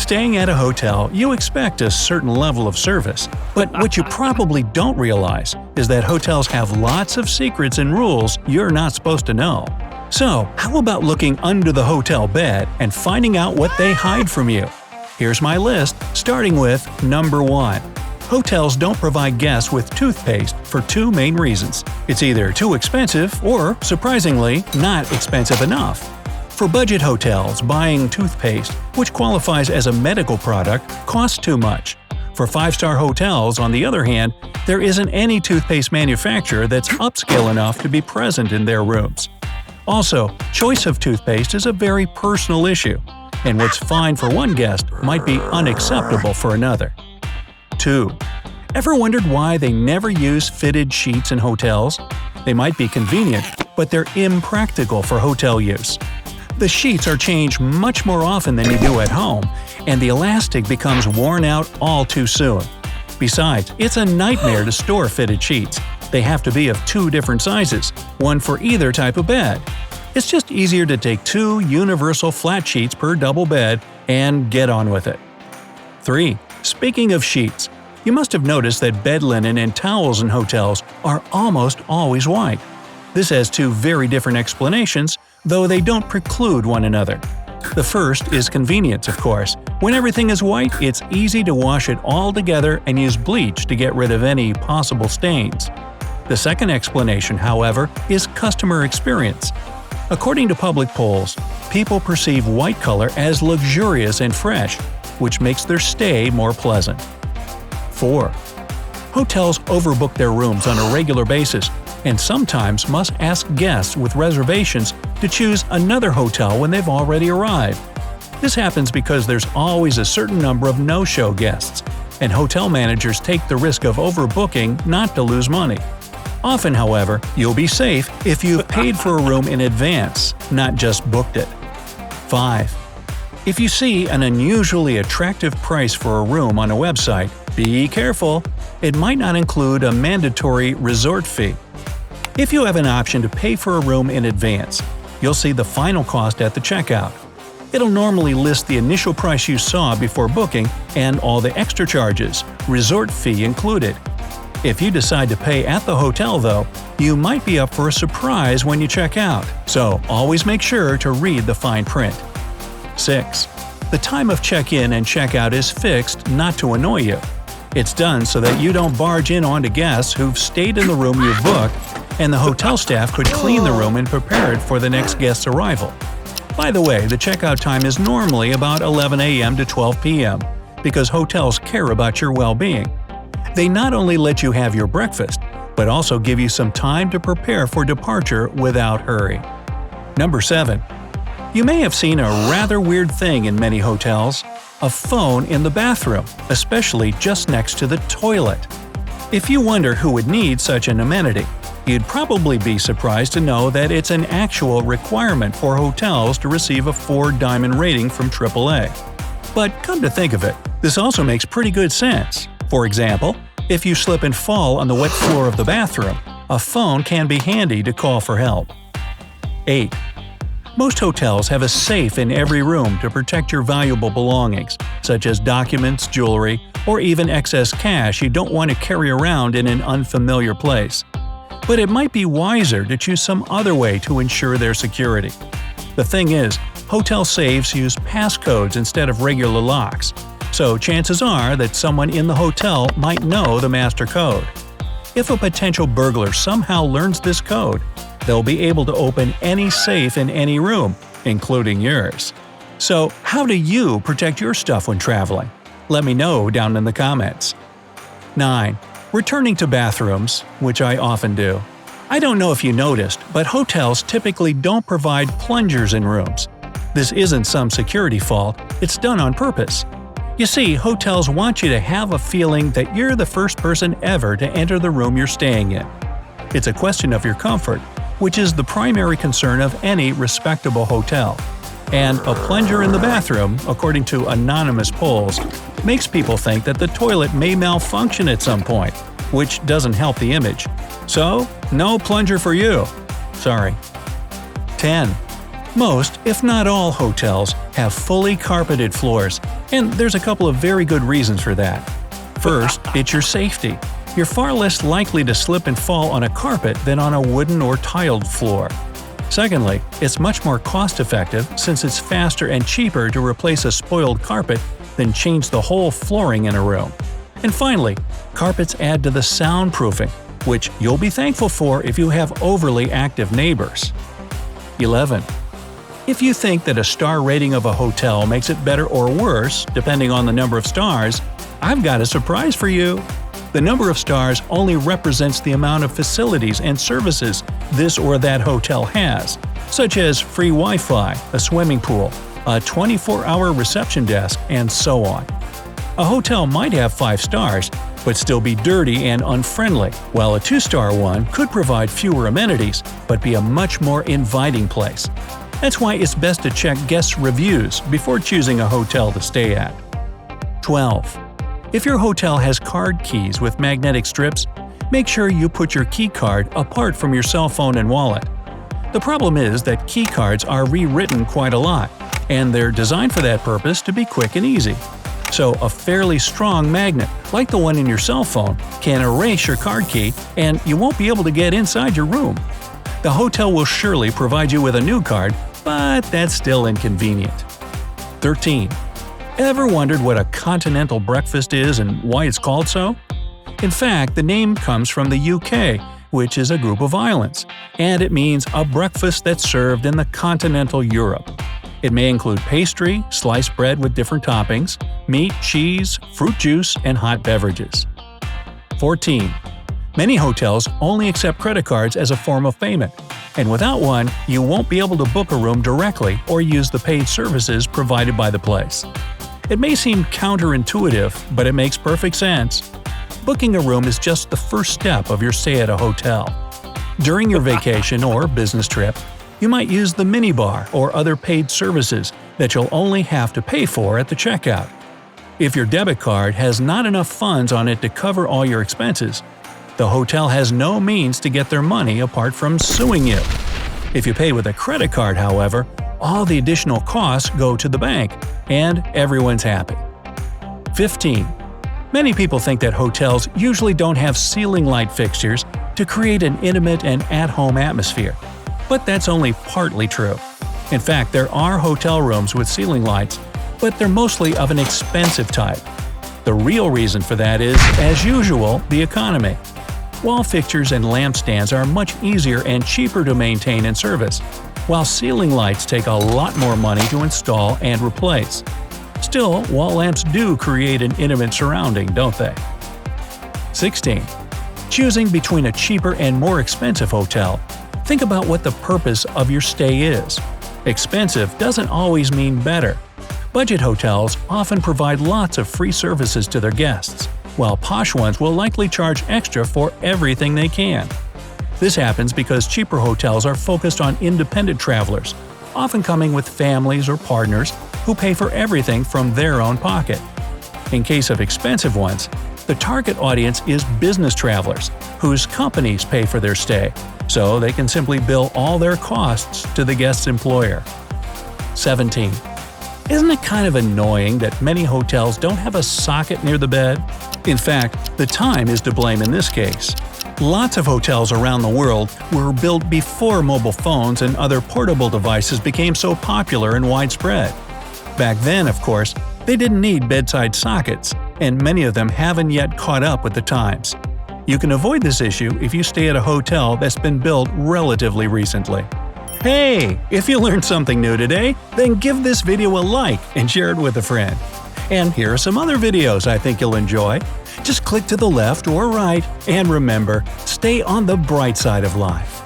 Staying at a hotel, you expect a certain level of service, but what you probably don't realize is that hotels have lots of secrets and rules you're not supposed to know. So, how about looking under the hotel bed and finding out what they hide from you? Here's my list, starting with number 1. Hotels don't provide guests with toothpaste for 2 main reasons. It's either too expensive or, surprisingly, not expensive enough. For budget hotels, buying toothpaste, which qualifies as a medical product, costs too much. For 5-star hotels, on the other hand, there isn't any toothpaste manufacturer that's upscale enough to be present in their rooms. Also, choice of toothpaste is a very personal issue, and what's fine for one guest might be unacceptable for another. 2. Ever wondered why they never use fitted sheets in hotels? They might be convenient, but they're impractical for hotel use. The sheets are changed much more often than you do at home, and the elastic becomes worn out all too soon. Besides, it's a nightmare to store fitted sheets. They have to be of 2 different sizes, one for either type of bed. It's just easier to take 2 universal flat sheets per double bed and get on with it. 3. Speaking of sheets, you must have noticed that bed linen and towels in hotels are almost always white. This has 2 very different explanations, though they don't preclude one another. The first is convenience, of course. When everything is white, it's easy to wash it all together and use bleach to get rid of any possible stains. The second explanation, however, is customer experience. According to public polls, people perceive white color as luxurious and fresh, which makes their stay more pleasant. 4. Hotels overbook their rooms on a regular basis, and sometimes must ask guests with reservations to choose another hotel when they've already arrived. This happens because there's always a certain number of no-show guests, and hotel managers take the risk of overbooking not to lose money. Often, however, you'll be safe if you've paid for a room in advance, not just booked it. 5. If you see an unusually attractive price for a room on a website, be careful. It might not include a mandatory resort fee. If you have an option to pay for a room in advance, you'll see the final cost at the checkout. It'll normally list the initial price you saw before booking and all the extra charges, resort fee included. If you decide to pay at the hotel, though, you might be up for a surprise when you check out, so always make sure to read the fine print. 6. The time of check-in and check-out is fixed not to annoy you. It's done so that you don't barge in onto guests who've stayed in the room you've booked, and the hotel staff could clean the room and prepare it for the next guest's arrival. By the way, the checkout time is normally about 11 a.m. to 12 p.m. because hotels care about your well-being. They not only let you have your breakfast, but also give you some time to prepare for departure without hurry. Number 7. You may have seen a rather weird thing in many hotels – a phone in the bathroom, especially just next to the toilet. If you wonder who would need such an amenity, you'd probably be surprised to know that it's an actual requirement for hotels to receive a 4-diamond rating from AAA. But come to think of it, this also makes pretty good sense. For example, if you slip and fall on the wet floor of the bathroom, a phone can be handy to call for help. 8. Most hotels have a safe in every room to protect your valuable belongings, such as documents, jewelry, or even excess cash you don't want to carry around in an unfamiliar place. But it might be wiser to choose some other way to ensure their security. The thing is, hotel safes use passcodes instead of regular locks, so chances are that someone in the hotel might know the master code. If a potential burglar somehow learns this code, they'll be able to open any safe in any room, including yours. So, how do you protect your stuff when traveling? Let me know down in the comments. 9. Returning to bathrooms, which I often do. I don't know if you noticed, but hotels typically don't provide plungers in rooms. This isn't some security fault, it's done on purpose. You see, hotels want you to have a feeling that you're the first person ever to enter the room you're staying in. It's a question of your comfort, which is the primary concern of any respectable hotel. And a plunger in the bathroom, according to anonymous polls, makes people think that the toilet may malfunction at some point, which doesn't help the image. So, no plunger for you. Sorry. 10. Most, if not all, hotels have fully carpeted floors, and there's a couple of very good reasons for that. First, it's your safety. You're far less likely to slip and fall on a carpet than on a wooden or tiled floor. Secondly, it's much more cost-effective since it's faster and cheaper to replace a spoiled carpet than change the whole flooring in a room. And finally, carpets add to the soundproofing, which you'll be thankful for if you have overly active neighbors. 11. If you think that a star rating of a hotel makes it better or worse, depending on the number of stars, I've got a surprise for you. The number of stars only represents the amount of facilities and services this or that hotel has, such as free Wi-Fi, a swimming pool, a 24-hour reception desk, and so on. A hotel might have 5 stars, but still be dirty and unfriendly, while a 2-star one could provide fewer amenities, but be a much more inviting place. That's why it's best to check guest reviews before choosing a hotel to stay at. 12. If your hotel has card keys with magnetic strips, make sure you put your key card apart from your cell phone and wallet. The problem is that key cards are rewritten quite a lot, and they're designed for that purpose to be quick and easy. So a fairly strong magnet, like the one in your cell phone, can erase your card key and you won't be able to get inside your room. The hotel will surely provide you with a new card, but that's still inconvenient. 13. Ever wondered what a continental breakfast is and why it's called so? In fact, the name comes from the UK, which is a group of islands, and it means a breakfast that's served in the continental Europe. It may include pastry, sliced bread with different toppings, meat, cheese, fruit juice, and hot beverages. 14. Many hotels only accept credit cards as a form of payment, and without one, you won't be able to book a room directly or use the paid services provided by the place. It may seem counterintuitive, but it makes perfect sense. Booking a room is just the first step of your stay at a hotel. During your vacation or business trip, you might use the minibar or other paid services that you'll only have to pay for at the checkout. If your debit card has not enough funds on it to cover all your expenses, the hotel has no means to get their money apart from suing you. If you pay with a credit card, however, all the additional costs go to the bank, and everyone's happy. 15. Many people think that hotels usually don't have ceiling light fixtures to create an intimate and at-home atmosphere. But that's only partly true. In fact, there are hotel rooms with ceiling lights, but they're mostly of an expensive type. The real reason for that is, as usual, the economy. Wall fixtures and lampstands are much easier and cheaper to maintain and service, while ceiling lights take a lot more money to install and replace. Still, wall lamps do create an intimate surrounding, don't they? 16. Choosing between a cheaper and more expensive hotel, think about what the purpose of your stay is. Expensive doesn't always mean better. Budget hotels often provide lots of free services to their guests, while posh ones will likely charge extra for everything they can. This happens because cheaper hotels are focused on independent travelers, often coming with families or partners who pay for everything from their own pocket. In case of expensive ones, the target audience is business travelers, whose companies pay for their stay, so they can simply bill all their costs to the guest's employer. 17. Isn't it kind of annoying that many hotels don't have a socket near the bed? In fact, the time is to blame in this case. Lots of hotels around the world were built before mobile phones and other portable devices became so popular and widespread. Back then, of course, they didn't need bedside sockets, and many of them haven't yet caught up with the times. You can avoid this issue if you stay at a hotel that's been built relatively recently. Hey! If you learned something new today, then give this video a like and share it with a friend. And here are some other videos I think you'll enjoy. Just click to the left or right, and remember, stay on the bright side of life.